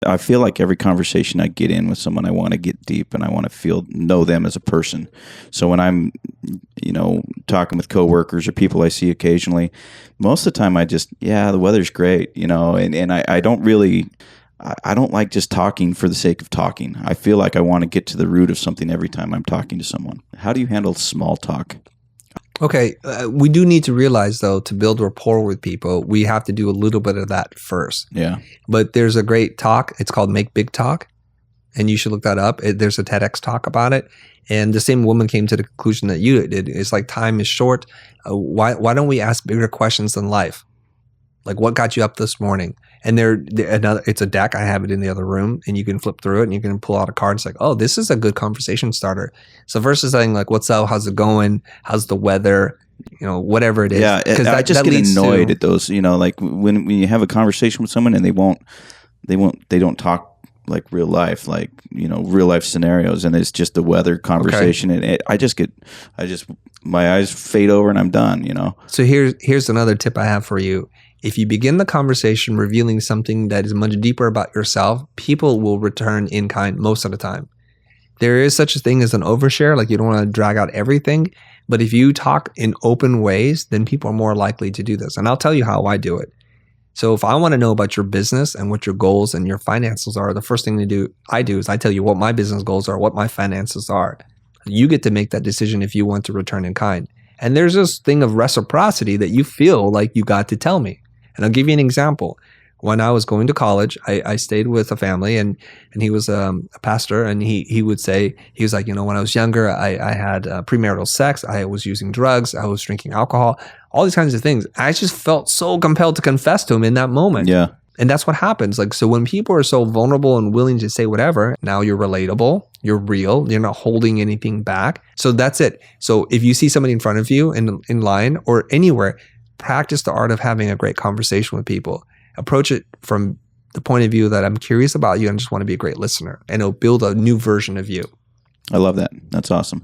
I feel like every conversation I get in with someone, I want to get deep and I want to know them as a person. So when I'm, talking with coworkers or people I see occasionally, most of the time I just, the weather's great, and I don't really, I don't like just talking for the sake of talking. I feel like I want to get to the root of something every time I'm talking to someone. How do you handle small talk? Okay, we do need to realize, though, to build rapport with people, we have to do a little bit of that first. Yeah. But there's a great talk. It's called Make Big Talk, and you should look that up. There's a TEDx talk about it, and the same woman came to the conclusion that you did. It's like time is short. Why don't we ask bigger questions than life? Like, what got you up this morning? And it's a deck. I have it in the other room, and you can flip through it, and you can pull out a card. It's like, oh, this is a good conversation starter. So versus saying like, "What's up? How's it going? How's the weather?" Whatever it is. Yeah, I just get annoyed at those. Like when you have a conversation with someone and they don't talk like real life, like real life scenarios, and it's just the weather conversation, and my eyes fade over, and I'm done. So here's another tip I have for you. If you begin the conversation revealing something that is much deeper about yourself, people will return in kind most of the time. There is such a thing as an overshare, like you don't want to drag out everything. But if you talk in open ways, then people are more likely to do this. And I'll tell you how I do it. So if I want to know about your business and what your goals and your finances are, the first thing I do is I tell you what my business goals are, what my finances are. You get to make that decision if you want to return in kind. And there's this thing of reciprocity that you feel like you got to tell me. And I'll give you an example. When I was going to college, I stayed with a family, and he was a pastor, and he would say, he was like, when I was younger, I had premarital sex, I was using drugs, I was drinking alcohol, all these kinds of things. I just felt so compelled to confess to him in that moment. Yeah. And that's what happens. Like, so when people are so vulnerable and willing to say whatever, now you're relatable, you're real, you're not holding anything back. So that's it. So if you see somebody in front of you in line or anywhere, practice the art of having a great conversation with people. Approach it from the point of view that I'm curious about you and just want to be a great listener, and it'll build a new version of you. I love that. That's awesome.